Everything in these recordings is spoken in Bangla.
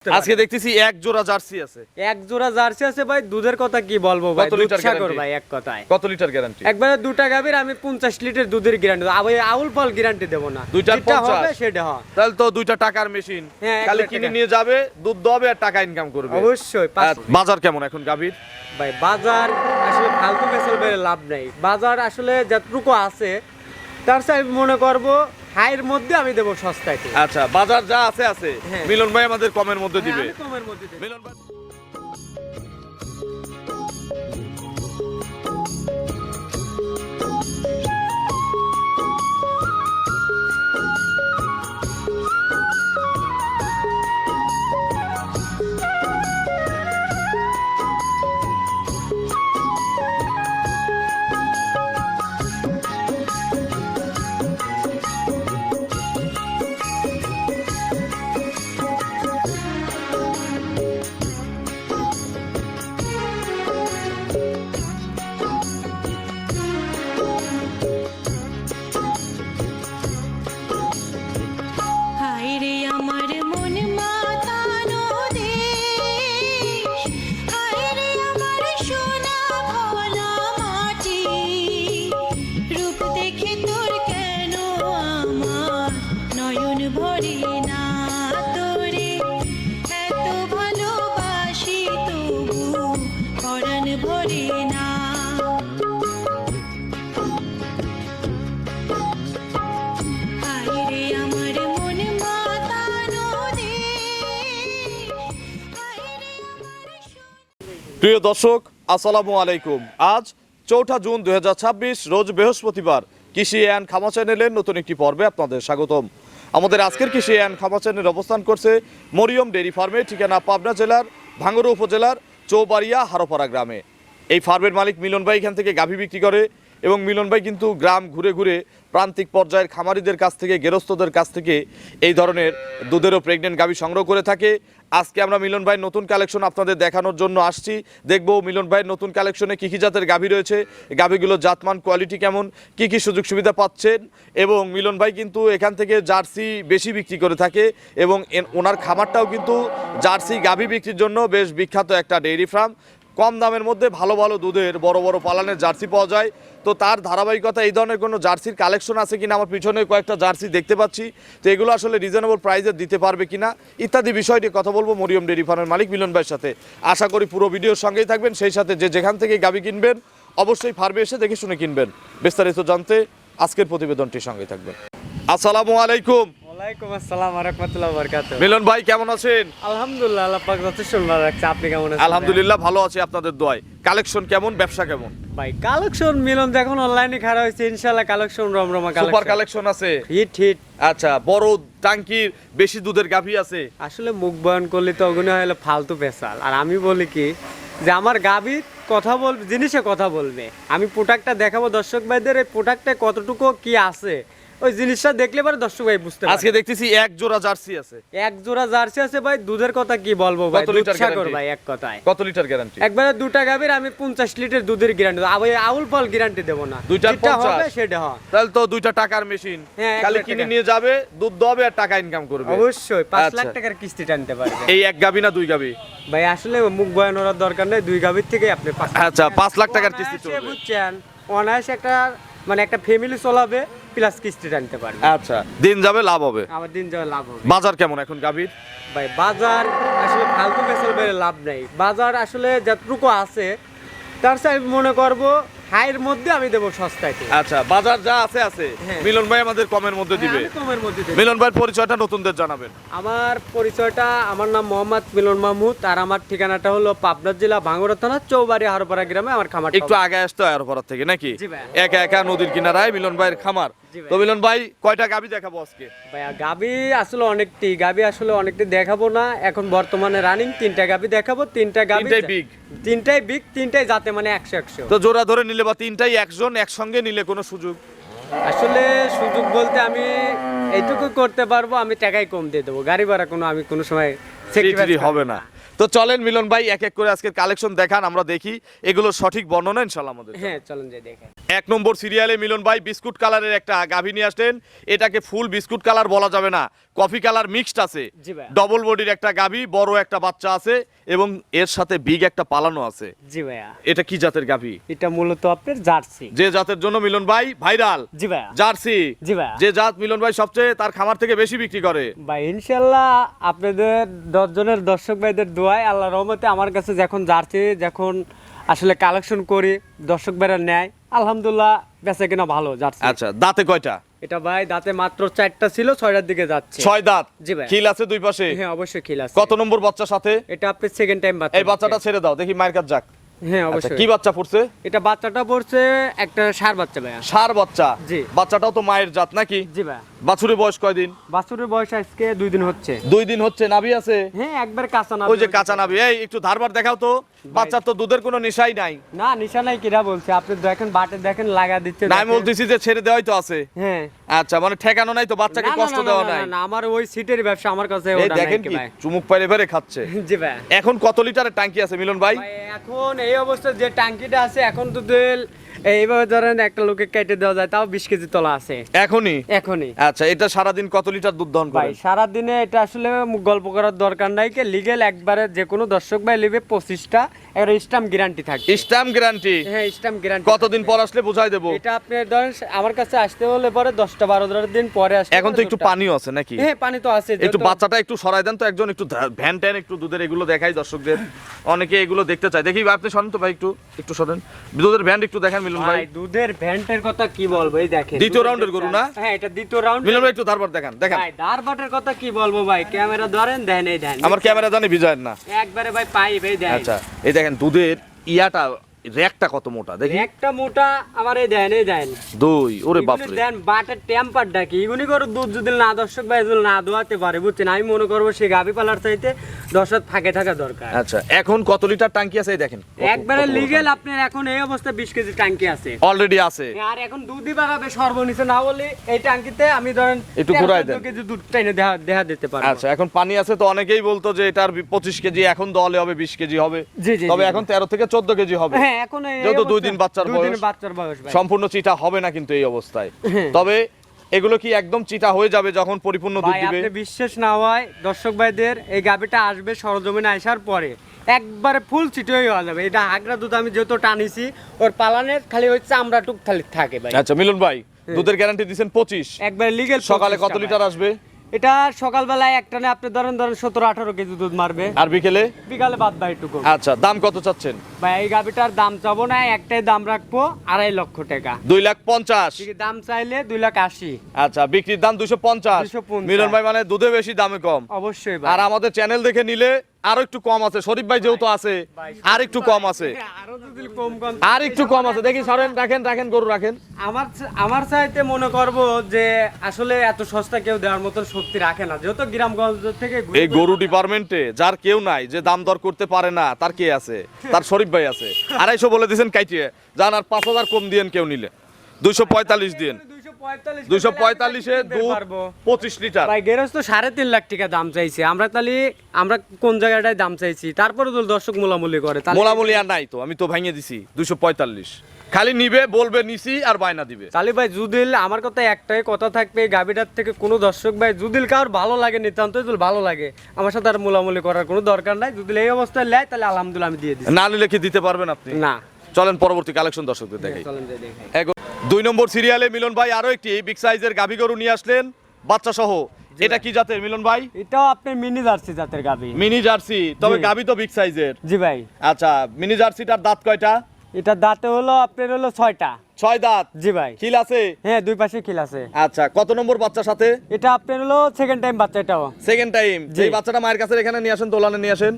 আজকে দেখতেছি এক জোড়া জার্সি আছে। এক জোড়া জার্সি আছে ভাই, দুধের কথা কি বলবো ভাই, কত লিটার দুধসাগর ভাই এক কথায়। কত লিটার গ্যারান্টি? একবারে দুটা গাভীর আমি 50 লিটার দুধের গ্যারান্টি দেব। আমি আউল ফল গ্যারান্টি দেব না। দুইটার যেটা 50 হবে সেটা হয়। তাহলে তো দুইটা টাকার মেশিন। হ্যাঁ, খালি একটা কিনে টাকা। নিয়ে যাবে, দুধ দবে আর টাকা ইনকাম করবে। অবশ্যই। বাজার কেমন এখন গাভীর? ভাই বাজার আসলে ফালতু বেচল বের লাভ নাই। বাজার আসলে যতটুকু আছে তার সাথে আমি মনে করব হাইয়ের মধ্যে আমি দেব সস্তায়। আচ্ছা, বাজার যা আছে আছে। হ্যাঁ। মিলন ভাই আমাদের কমের মধ্যে দিবে। আমি কমের মধ্যে দেব। মিলন ভাই হায়রে আমার মন মাতানো দেশ, হায়রে আমার সোনা ভোলা মাটি, রূপ দেখে তোর কেন আমার নয়ন ভরে না, তোরে এত ভালোবাসি তবু পরাণ ভরে না। হায়রে আমার মন মাতানো দেশ, হায়রে আমার প্রিয় দর্শক, আসসালামু আলাইকুম। আজ 4 জুন 2026, রোজ বৃহস্পতিবার। কৃষি অ্যান্ড খামা চ্যানেলের নতুন একটি পর্বে আপনাদের স্বাগতম। আমাদের আজকের কৃষি অ্যান্ড খামা চ্যানেল অবস্থান করছে মরিয়ম ডেইরি ফার্মে, ঠিকানা পাবনা জেলার ভাঙ্গুড়া উপজেলার চৌবাড়িয়া হারোপাড়া গ্রামে। এই ফার্মের মালিক মিলন ভাই এখান থেকে গাভী বিক্রি করে এবং মিলন ভাই কিন্তু গ্রাম ঘুরে ঘুরে প্রান্তিক পর্যায়ের খামারিদের কাছ থেকে, গেরস্থদের কাছ থেকে এই ধরনের দুধেরও প্রেগনেন্ট গাভী সংগ্রহ করে থাকে। আজকে আমরা মিলন ভাইয়ের নতুন কালেকশন আপনাদের দেখানোর জন্য আসছি। দেখবো মিলন ভাইয়ের নতুন কালেকশনে কী কী জাতের গাভী রয়েছে, গাভীগুলোর জাতমান কোয়ালিটি কেমন, কী কী সুযোগ সুবিধা পাচ্ছেন। এবং মিলন ভাই কিন্তু এখান থেকে জার্সি বেশি বিক্রি করে থাকে এবং ওনার খামারটাও কিন্তু জার্সি গাভী বিক্রির জন্য বেশ বিখ্যাত একটা ডেইরি ফার্ম। কম দামের মধ্যে ভালো ভালো দুধের বড় বড় পালানের জার্সি পাওয়া যায়। তো তার ধারাবাহিকতা এই ধরনের কোনো জার্সির কালেকশন আছে কিনা, আমার পিছনে কয়েকটা জার্সি দেখতে পাচ্ছি, তো এগুলো আসলে রিজনেবল প্রাইসে দিতে পারবে কিনা ইত্যাদি বিষয় নিয়ে কথা বলবো মরিয়ম ডেইরি ফার্মের মালিক মিলন ভাইয়ের সাথে। আশা করি পুরো ভিডিওর সঙ্গেই থাকবেন, সেই সাথে যে যেখান থেকে গাভী কিনবেন অবশ্যই ফার্মে এসে দেখে শুনে কিনবেন। বিস্তারিত জানতে আজকের প্রতিবেদনটির সঙ্গেই থাকবেন। আসসালামু আলাইকুম। ওয়ালাইকুম আসসালাম ওয়া রাহমাতুল্লাহি ওয়া বারাকাতুহু। মিলন ভাই কেমন আছেন? আলহামদুলিল্লাহ, আল্লাহ পাক যথেষ্ট ভালো রাখছে। আপনি কেমন আছেন? আলহামদুলিল্লাহ ভালো আছি আপনাদের দোয়ায়। কালেকশন কেমন, ব্যবসা কেমন? ভাই কালেকশন মিলন যখন অনলাইনে খারাপ হয়েছে, ইনশাআল্লাহ কালেকশন রমরমা সুপার কালেকশন আছে। Hit hit. আচ্ছা, বড় টাঙ্কির বেশি দুধের গাভী আছে। আসলে মুখ বয়ান করলে তো ওগুলো হলো ফালতু পেশাল। আর আমি বলি কি যে আমার গাভী কথা বলবে, জিনিসে কথা বলবে। আমি প্রোডাক্টটা দেখাবো দর্শক ভাইদের, এই প্রোডাক্টে কতটুকু কি আছে ওই জিনিসটা দেখলে পরে দর্শক ভাই বুঝতে পারবে। আজকে দেখতেছি এক জোড়া জার্সি আছে। এক জোড়া জার্সি আছে ভাই, দুধের কথা কি বলবো ভাই, কত লিটার দুধসাগর guarantee? ভাই এক কথায়। কত লিটার গ্যারান্টি? একবারে দুটা গাভীর আমি 50 লিটার দুধের গ্যারান্টি দেব। আমি আউল ফল গ্যারান্টি দেব না। দুইটার যেটা 50? হবে সেটা হয়। তাহলে তো দুইটা টাকার মেশিন। হ্যাঁ, খালি একটা কিনে টাকা। নিয়ে যাবে, দুধ দবে আর টাকা ইনকাম করবে। অবশ্যই 5 আচ্ছা। লাখ টাকার কিস্তি টানতে পারবে। এই এক গাভী না দুই গাভী? ভাই আসলে মুখ বয়ান ওরার দরকার নেই, দুই গাভীর থেকে আপনি 5 আচ্ছা, 5 লাখ টাকার কিস্তি অনায়াসে চলবে। বুঝছেন, অনায়াসে একটা মানে একটা ফ্যামিলি চলাবে, প্লাস কিস্তি টানতে পারবে। আচ্ছা, দিন যাবে লাভ হবে। আমার দিন যাওয়া লাভ হবে। বাজার কেমন এখন গাভীর? ভাই বাজার আসলে ফালতু বেচল বের লাভ নাই। বাজার আসলে যতটুকু আছে তার সাথে আমি মনে করব হাইয়ের মধ্যে আমি দেব সস্তায়। আচ্ছা, বাজার যা আছে আছে। হ্যাঁ। মিলন ভাই আমাদের কমের মধ্যে দিবে। আমি কমের মধ্যে দেব। মিলন ভাইয়ের পরিচয়টা নতুনদের জানাবেন। আমার পরিচয়টা, আমার নাম মোহাম্মদ মিলন মাহমুদ, আর আমার ঠিকানাটা হলো পাবনা জেলা ভাঙ্গুড়া থানা চৌবাড়িয়া হারোপাড়া গ্রামে আমার খামার। একটু আগে আসতে হয় আরোপাড়া থেকে নাকি? জি ভাই। একা একা নদীর কিনারায় মিলন ভাইয়ের খামার। জি ভাই। তো মিলন ভাই কয়টা গাভী দেখাবো আজকে? ভাই গাবি আসলে অনেকটি দেখাবো না। এখন বর্তমানে রানিং 3টা গাবি দেখাবো। 3টা গাবি, তিনটাই big? 3টাই বিগ, 3টাই জাতে মানে 100-100। তো জোড়া ধরে নিলে বা তিনটাই একজন একসঙ্গে নিলে কোনো সুযোগ? আসলে সুযোগ বলতে আমি এইটুকু করতে পারবো, আমি টাকাই কম দিয়ে দেবো, গাড়ি ভাড়া আমি কোনো সময় ফ্রি হবে না। তো চলেন মিলন ভাই এক এক করে আজকের কালেকশন দেখান, আমরা দেখি এগুলো সঠিক বর্ণনা ইনশাআল্লাহ আমাদের। হ্যাঁ চলেন যে দেখেন। 1 নম্বর সিরিয়ালে মিলন ভাই বিস্কুট কালারের একটা গাভী নিয়ে আসলেন। এটাকে ফুল বিস্কুট কালার বলা যাবে না, কফি কালার মিক্সড আছে। জি ভাই। ডবল বডির একটা গাভী, বড় একটা বাচ্চা আছে এবং এর সাথে বিগ একটা পালানো আছে। জি ভাইয়া, এটা কি জাতের গাভী? এটা মূলত আপনার জার্সি। যে জাতের জন্য মিলন ভাই ভাইরাল, জি ভাইয়া। জার্সি। জি ভাইয়া। যে জাত মিলন ভাই সবচেয়ে তার খামার থেকে বেশি বিক্রি করে। ভাই ইনশাল্লাহ আপনাদের 10 জনের দর্শক ভাইদের দোয়ায় আল্লাহর রহমতে আমার কাছে যখন জার্সি যখন আসলে কালেকশন করি দর্শক ভাইরা নেয়, আলহামদুলিল্লাহ বেচা কিনা ভালো জার্সি। আচ্ছা, দাঁতে কয়টা? এটা ভাই দাঁতে মাত্র 4টা ছিল, 6টার দিকে যাচ্ছে। 6 দাঁত। জি ভাই। খিল আছে দুই পাশে? হ্যাঁ অবশ্যই খিল আছে। কত নম্বর বাচ্চার সাথে? এটা আপনি সেকেন্ড টাইম বাচ্চা। এই বাচ্চাটা ছেড়ে দাও দেখি মায়ের কাছে যাক। হ্যাঁ আচ্ছা, অবশ্যই। কি বাচ্চা পড়ছে? এটা বাচ্চাটা পড়ছে একটা ষাঁড় বাচ্চা ভাইয়া। ষাঁড় বাচ্চা? জি। বাচ্চাটাও তো মায়ের জাত নাকি? জি ভাই। বাছুরের বয়স কয়দিন? বাছুরের বয়স আজকে 2 দিন হচ্ছে। 2 দিন হচ্ছে। নাভি আছে? হ্যাঁ একবার কাঁচা না। ওই যে কাঁচা নাভি। এই একটু ধারবার দেখাও তো। বাচ্চার তো দুধের কোনো নেশাই নাই। না নিশা নাই কিরা বলছে, আপনি দেখেন বাটে দেখেন লাগা দিচ্ছে। না আমি বলতেছি যে ছেড়ে দেওয়াই তো আছে। হ্যাঁ। আচ্ছা, মানে ঠেকানো নাই তো, বাচ্চাকে না, না, কষ্ট না, দেওয়া না, নাই? না, না, আমার ওই সিটের ব্যবসা আমার কাছে এই ওটা নাই দেখেন কি কি ভাই। চুমুক পাইরে পাইরে খাচ্ছে। জি ভাই। এখন কত লিটারের ট্যাঙ্কি আছে মিলন ভাই? ভাই এখন এই অবস্থা যে ট্যাঙ্কিটা আছে এখন তো এইভাবে ধরেন একটা লোকে কেটে দেওয়া যায়, তাও 20 কেজি তলা আছে এখনই? এখনই। আচ্ছা, এটা সারাদিন কত লিটার দুধ দহন ভাই করে? সারাদিনে এটা আসলে গল্প করার দরকার নাই, কে লিগেল একবারে যে কোনো দর্শক ভাই নেবে 25টা এর স্ট্যাম্প গ্যারান্টি থাকে। Stamp guarantee? হ্যাঁ স্ট্যাম্প গ্যারান্টি। কতদিন পর আসলে বুঝাই দেবো? এটা আপনি ধরেন আমার কাছে আসতে হলে পরে 10টা 12 দিন পরে আসতে এখন তো একটু পানিও আছে নাকি? হ্যাঁ পানি তো আছে। একটু যেহেতু- বাচ্চাটা একটু সরাই দেন তো, একজন একটু ভ্যান ট্যান একটু দুধের এগুলো দেখাই দর্শকদের, অনেকে এগুলো দেখতে চায়। দেখি আপনি সরেন তো ভাই, একটু একটু সরেন, দুধের ভ্যান একটু দেখান মিলন ভাই। ভাই দুধের ভ্যান্টের কথা কি বলবো, এই দেখেন দ্বিতীয় রাউন্ডের গরু না? হ্যাঁ এটা দ্বিতীয় রাউন্ড। মিলন ভাই একটু ধারবার দেখান দেখান। ভাই দারবাটের কথা কি বলবো ভাই, ক্যামেরা ধরেন দেন এই দেন আমার ক্যামেরা জানি ভিজায় না। একবারে ভাই পাই ভাই দেন। আচ্ছা, এই দেখেন দুধের ইয়াটা, র্যাকটা কত মোটা দেখি। একটা মোটা আমার এই দেন এই দেন দুই, ওরে এগুলি বাপরে। দেন বাটের টেম্পারটা কি, এগুলি করে দুধ যদি না দর্শক ভাই যদি না দোয়াতে পারে বুঝছেন, আমি মনে করবো সেই গাভী পালার চাইতে দর্শক ফাঁকে থাকা দরকার। আচ্ছা, এখন কত লিটার ট্যাঙ্কি আছে এই দেখেন। একবারে লিগেল আপনার এখন এই অবস্থা 20 কেজি ট্যাঙ্কি আছে অলরেডি আছে। আর এখন দুধই বাড়াবে সর্বনিচে না বলে এই ট্যাঙ্কিতে আমি ধরেন একটু ঘুরাই দেন। 13-14 কেজি দুধ টাইনে দেখা দিতে পারবো। আচ্ছা, এখন পানি আছে তো অনেকেই বলতো যে এটার 25 কেজি, এখন দলে হবে 20 কেজি হবে। জি, জি, তবে জি। এখন 13 থেকে 14 কেজি হবে। হ্যাঁ এখন এই যেহেতু অবস্থা- 2 দিন বাচ্চার 2 দিন বয়স। বাচ্চার বয়স ভাই। সম্পূর্ণ চিটা হবে না কিন্তু এই অবস্থায়। হ্যাঁ। তবে এগুলো কি একদম চিটা হয়ে যাবে যখন পরিপূর্ণ দুধ ভাই দিবে? আপনি বিশ্বাস না হয় দর্শক ভাইদের এই গাবিটা আসবে সরজমিনে আসার পরে একবারে ফুল চিটে হয়ে যাবে। এটা আগরা দুধ আমি যত টানিছি ওর পালানের খালি ওই চামড়াটুক খালি থাকে ভাই। আচ্ছা মিলন ভাই, দুধের গ্যারান্টি দিবেন 25। একবারে লিগেল। সকালে কত লিটার আসবে? এটা সকালবেলায় একটানে আপনি ধরেন 17-18 কেজি দুধ মারবে, আর বিকেলে? বিকালে বাদ ভাই টুকু। আচ্ছা, দাম কত চাচ্ছেন? ভাই এই গাবিটার দাম চাবো না, একটাই দাম রাখবো 2.5 লক্ষ টাকা। 2,50,000। ঠিক দাম চাইলে 2,80,000। আচ্ছা, বিক্রির দাম 250। 250 মিলন ভাই মানে দুধে বেশি দামে কম। অবশ্যই আর ভাই। আমাদের চ্যানেল দেখে নিলে আরো একটু কম আছে। শরীফ ভাই যেহেতু আছে আর একটু কম আছে। আরো যদি কম কম আর একটু কম আছে। দেখি সরেন, রাখেন রাখেন গরু রাখেন। আমার চাইতে মনে করব যে আসলে এত সস্তা কেউ দেওয়ার মতন শক্তি রাখে না, যেহেতু গ্রামগঞ্জ থেকে ঘুরে এই ঘুরে গরু ডিপার্টমেন্টে যার কেউ নাই, যে দাম দর করতে পারে না, তার কে আছে? তার শরীফ ভাই আছে। 250 বলে দিয়েছেন কাইটিয়ে যান, আর 5,000 কম দিয়েন কেউ নিলে 245 দিয়েন। 245-এ দুধ 25 লিটার। ভাই গেরস্ত 3.5 লাখ টাকা দাম চাইছে। আমরা কোন জায়গাটায় দাম চাইছি, তারপরে তো দর্শক মোলামুলি করে। মোলামুলি আর নাই তো, আমি তো ভাঙিয়ে দিছি 245। খালি নিবে, বলবে নিছি আর বায়না দিবে। তালি ভাই জুদিল আমার কথা একটাই কথা থাকবে, গাবিটার থেকে কোনো দর্শক ভাই জুদিল কার ভালো লাগে নিতান্ত যদি ভালো লাগে আমার সাথে আর মোলামুলি করার কোনো দরকার নাই। যদি এই অবস্থায় নেয় তাহলে আলহামদুলিল্লাহ আমি দিয়ে দিচ্ছি। না নিলে কি দিতে পারবেন আপনি? না চলেন পরবর্তী কালেকশন দর্শকদের দেখাই। চলেন যাই দেখাই। 2 নম্বর সিরিয়ালে মিলন ভাই আরো একটি বিগ সাইজের গাভী গরু নিয়ে আসলেন বাচ্চা সহ। এটা কি জাতের মিলন ভাই? এটাও আপনার মিনি জার্সি জাতের গাবি। মিনি জার্সি, তবে জি। গাভী তো বিগ সাইজের। জি ভাই। আচ্ছা, মিনি জার্সিটার দাঁত কয়টা? এটা দাঁতে হলো আপনার হলো 6টা। 6 দাঁত। জি ভাই। খিল আছে? হ্যাঁ 2 পাশে খিল আছে। আচ্ছা, কত নম্বর বাচ্চার সাথে? এটা আপনার হলো সেকেন্ড টাইম বাচ্চা এটাও। Second time. জি। এই বাচ্চাটা মায়ের কাছে এখানে নিয়ে আসেন, দোলানে নিয়ে আসেন।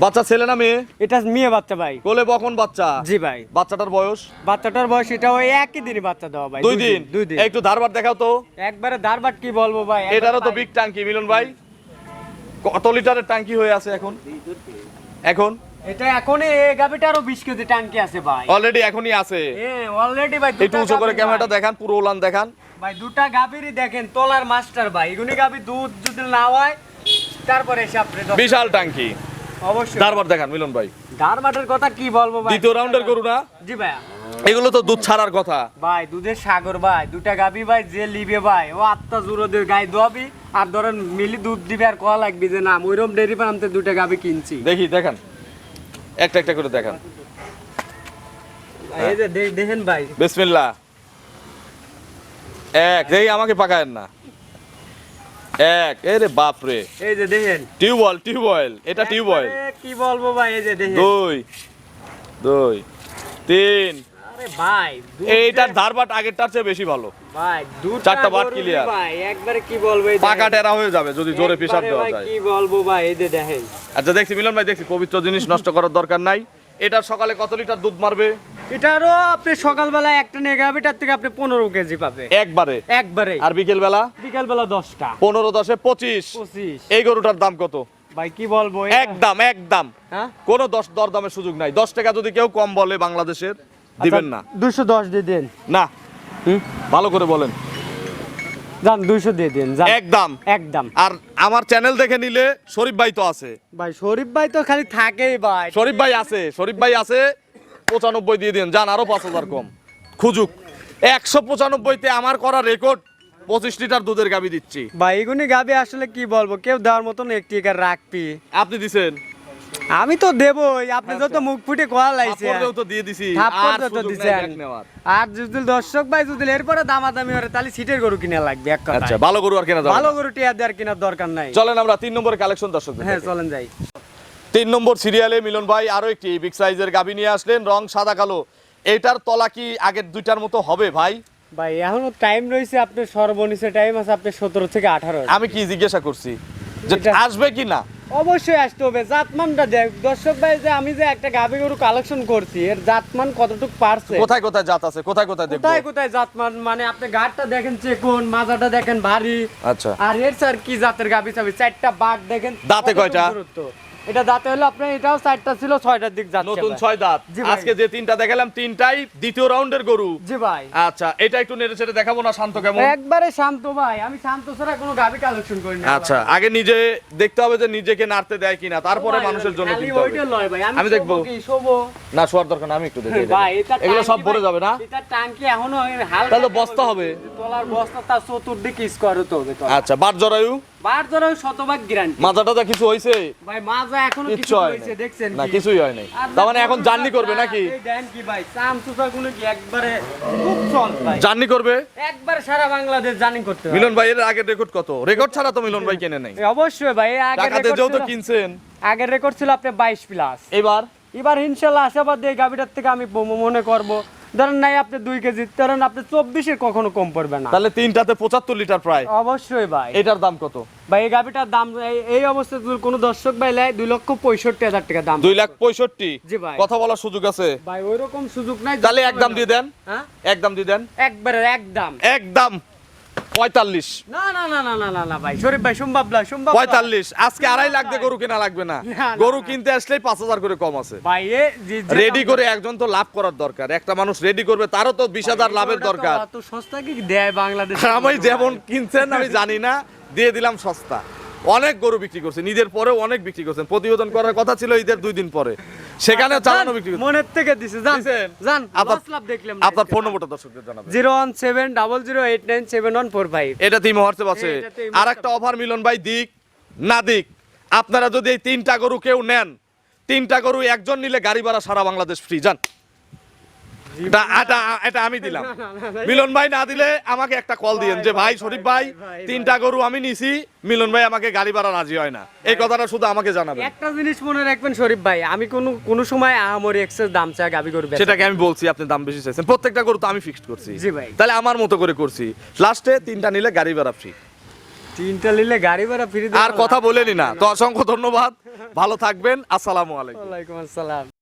বাচ্চা ছেলে না মেয়ে? এটা মেয়ে বাচ্চা ভাই। কোলে বকন বাচ্চা? জি ভাই। বাচ্চাটার বয়স? বাচ্চাটার বয়স এটা ওই একই দিনই বাচ্চা দেওয়া ভাই। 2 দিন। 2 দিন। একটু ধারবার দেখাও তো। একবারে দারবাট কি বলবো ভাই। এটারও তো বিগ ট্যাঙ্কি মিলন ভাই। কত লিটারের ট্যাঙ্কি হয়ে আছে এখন? এখন এটা এখন এই গাবিটা আরো 20 কেজি ট্যাঙ্কি আছে ভাই। অলরেডি এখনই আছে। হ্যাঁ অলরেডি ভাই। একটু উঁচু করে ক্যামেরাটা দেখান, পুরো উলান দেখান ভাই। দুটা গাবিরই দেখেন তলার মাস্টার ভাই। এগুনি গাবি দুধ যদি না হয় তারপরে এসে আপনি বিশাল ট্যাঙ্কি। অবশ্যই তারপর দেখান মিলন ভাই, ধারবাটের কথা কি বলবো ভাই, দ্বিতীয় রাউন্ডের গরু না, জি ভাইয়া। এগুলো তো দুধ ছাড়ার কথা। ভাই দুধের সাগর ভাই, দুটা গাবি ভাই যে লিবে ভাই ও আত্মা জুরোদের গায়ে দোয়াবি আর ধরেন মিলি দুধ দিবে আর কয়া লাগবে যে না ওইরকম ডেরি ফার্মতে দুটা গাবি কিনছি। দেখি দেখান, একটা একটা করে দেখান। এই যে দেখেন ভাই, বিসমিল্লাহ। এক, দেখি আমাকে পাকায়েন না। এক, এরে বাপ রে, এই যে দেখেন টিউবওয়েল, এটা টিউবওয়েল। একবারে কি বলবো ভাই, এই যে দেখেন দুই, দুই, তিন। আরে ভাই দুধ এইটার যে- ধারবাট আগেরটার চেয়ে বেশি ভালো। ভাই দুধ চারটা বাট clear। ভাই একবারে কি বলবো, এই পাকা দেখেন। টেরা হয়ে যাবে যদি জোরে পেশাব একবারে দেওয়া ভাই যায়। কি বলবো ভাই, এই যে দেখেন। আচ্ছা দেখছি মিলন ভাই, দেখছি পবিত্র জিনিস নষ্ট করার দরকার নাই। এটার সকালে কত লিটার দুধ মারবে? এটারও আপনি সকালবেলা একটা নিয়ে গাবি, তার থেকে আপনি 15 কেজি পাবে একবারে। একবারে। আর বিকেল বেলা বিকালবেলা 10টা 15 10 25। 25। এই গরুটার দাম কত? ভাই কি বলবো এটা- একদম একদম, হ্যাঁ কোনো দর দামের সুযোগ নাই। 10 টাকা যদি কেউ কম বলে বাংলাদেশের, দিবেন না। 210 দিয়ে দেন। না, ভালো করে বলেন। যান 200 দিয়ে দেন, যান একদম একদম। আর আমার চ্যানেল দেখে নিলে শরীফ ভাই তো আছে, ভাই শরীফ ভাই তো খালি থাকেই ভাই। শরীফ ভাই আছে, শরীফ ভাই আছে। 95 দিয়ে দিন, যান আরো 5000 কম খুঁজুক। 195-তে আমার করা রেকর্ড 25 লিটার দুধের গাবি দিচ্ছি। ভাই এগুনি গাবি আসলে কি বলবো, কেউ দেওয়ার মতন একটি কার রাখবি। আপনি দিছেন, আমি তো দেবই, আপনি যত মুখ ফুটে কোয়া লাইছে। থাপ্পড়েও তো দিয়ে দিছি, থাপ্পড় আর তো সুযোগ নাই দিছেন। ব্যাক নেওয়ার। আর যদি দর্শক ভাই যদি এরপরে দামাদামি করে তাহলে সিটের গরু কিনা লাগবে এক কথা। আচ্ছা, ভালো গরু আর কেনা যাবে ভালো না। গরু টিয়া দেওয়ার কেনার দরকার নাই। চলেন আমরা 3 নম্বরের কালেকশন দর্শক। হ্যাঁ চলেন যাই। 3 নম্বর সিরিয়ালে মিলন ভাই আরো একটি বিগ সাইজের গাবি নিয়ে আসলেন, রং সাদা কালো। এইটার তলা কি আগের দুইটার মতো হবে ভাই? ভাই এখনো টাইম রয়েছে, আপনার সর্বনিচে টাইম আছে আপনার 17 থেকে 18। আমি কি জিজ্ঞাসা করছি যে এটা- আসবে কি না? অবশ্যই আসতে হবে, জাতমানটা দেখ দর্শক ভাই, যে আমি যে একটা গাভী গরু কালেকশন করছি এর জাতমান কতটুকু পারছে, কোথায় কোথায় জাত আছে, কোথায় কোথায় দেখবো? কোথায় কোথায় জাতমান, মানে আপনি গাড়টা দেখেন চেকুন, মাজাটা দেখেন ভারী। আচ্ছা, আর এর স্যার কি জাতের গাভী চাবি, 4টা বাট দেখেন দাঁতে কতটুকু কয়টা? দূরত্ব। এটা দাঁতে হলো আপনার, এটাও 4টা ছিল, 6টার দিক যাচ্ছে নতুন ভাই। 6 দাঁত। জি ভাই। আজকে যে 3টা দেখালাম 3টাই দ্বিতীয় রাউন্ডের গরু। জি ভাই আচ্ছা, এটা একটু নেড়ে চেড়ে দেখাবো না, শান্ত কেমন? একবারে শান্ত ভাই, আমি শান্ত ছাড়া কোনো গাভী কালেকশন করি না। আচ্ছা, আগে নিজে দেখতে হবে যে নিজেকে নাড়তে দেয় কিনা, তারপরে ভাই, মানুষের জন্য খালি কিনতে হবে। ওইটা লয় ভাই, আমি দেখবো। শোবো কি, শোবো। না শোয়ার দরকার না, আমি একটু দেখি। ভাই এটা এগুলো সব টাঙ্কি ভরে ভাই, যাবে না? এটা টাঙ্কি এখনো হালকা, তাহলে বস্তা হবে। তলার বস্তা তার চতুর্দিকে স্কোয়ার হতে হবে তো। আচ্ছা, বার জরায়ু বার ধরো শতভাগ গ্যারান্টি। মাজাটা কিছু হইছে? ভাই মাজা এখনো কিচ্ছু কিছু হয় হয়েছে নাই। দেখছেন না কি? কিছুই হয় নাই। আর তার মানে এখন গরুটা জার্নি করবে নাকি? এই দেন কি ভাই, চামচুটা গুলো কি একবারে খুব চল ভাই, জার্নি করবে? একবার সারা বাংলাদেশ জার্নি করতে হবে। মিলন ভাই এর আগের রেকর্ড কত? রেকর্ড ছাড়া তো মিলন ভাই কেনে নাই। অবশ্যই ভাই, আগের টাকা দিয়ে রেকর্ড যেহেতু ছিল, কিনছেন, আগের রেকর্ড ছিল আপনার 22 প্লাস। এবার এবার ইনশাল্লাহ আশাবাদ এই গাভিটার থেকে আমি মনে করব, ধরেন নাই আপনি 2 কেজি, ধরেন আপনি 24-এর কখনো কম পড়বে না। তাহলে 3টাতে 75 লিটার প্রায়। অবশ্যই ভাই, এটার দাম কত? ভাই এই গাভিটার দাম এই অবস্থায় যদি কোনো দর্শক ভাই লেয় 2,65,000 টাকা দাম। 2,65,000। জি ভাই। কথা বলার সুযোগ আছে? ভাই ওইরকম সুযোগ নাই। তাহলে একদম দিয়ে দেন, হ্যাঁ একদম দিয়ে দেন, একবারে একদম। একদম 45। না না না না না না না ভাই, শরীফ ভাই সম্ভব না, সম্ভব না। 45। আজকে 2.5 লাখ দিয়ে গরু কেনা লাগবে না। না, না, গরু না। কিনতে আসলেই 5,000 করে কম আছে। ভাই যে রেডি করে একজন তো লাভ করার দরকার, একটা মানুষ রেডি করবে তারও তো 20,000 লাভের দরকার। এত সস্তা কি দেয় বাংলাদেশ? আমি যেমন কিনছেন আমি জানি না, দিয়ে দিলাম সস্তা। অনেক গরু বিক্রি করছেন, ঈদের পরেও অনেক বিক্রি করছেন। প্রতিবেদন করার কথা ছিল ঈদের 2 দিন পরে, সেখানে চালানো বিক্রি করছেন। মনের থেকে দিছে, জান দিছেন? জান আপনার- লাভ দেখলাম। আপনার ফোন নম্বরটা দর্শকদের জানাবেন। 01700897145। এটা তিন হোয়াটসঅ্যাপ আছে। এটাতে ইমো আর একটা অফার মিলন ভাই, দিক না দিক, আপনারা যদি এই 3টা গরু কেউ নেন, 3টা গরু একজন নিলে গাড়ি ভাড়া সারা বাংলাদেশ ফ্রি। যান, এটা আমি দিলাম। মিলন ভাই না দিলে আমাকে একটা কল দিয়েন যে ভাই শরীফ ভাই 3টা গরু আমি নিছি, মিলন ভাই আমাকে গাড়ি ভাড়া রাজি হয় না। এই কথাটা শুধু আমাকে জানাবেন। একটা জিনিস মনে রাখবেন শরীফ ভাই, আমি কোনো সময় আহামরি এক্সেস দাম চা গাবি করবে সেটাকে আমি বলছি, আপনি দাম বেশি চাইছেন। প্রত্যেকটা গরু তো আমি ফিক্সড করছি। জি ভাই। তাহলে আমার মতো করে করছি। লাস্টে 3টা নিলে গাড়ি ভাড়া ফ্রি। 3টা নিলে গাড়ি ভাড়া ফ্রি। আর কথা বলেনি না তো, অসংখ্য ধন্যবাদ, ভালো থাকবেন, আসসালামু আলাইকুম। ওয়ালাইকুম আসসালাম।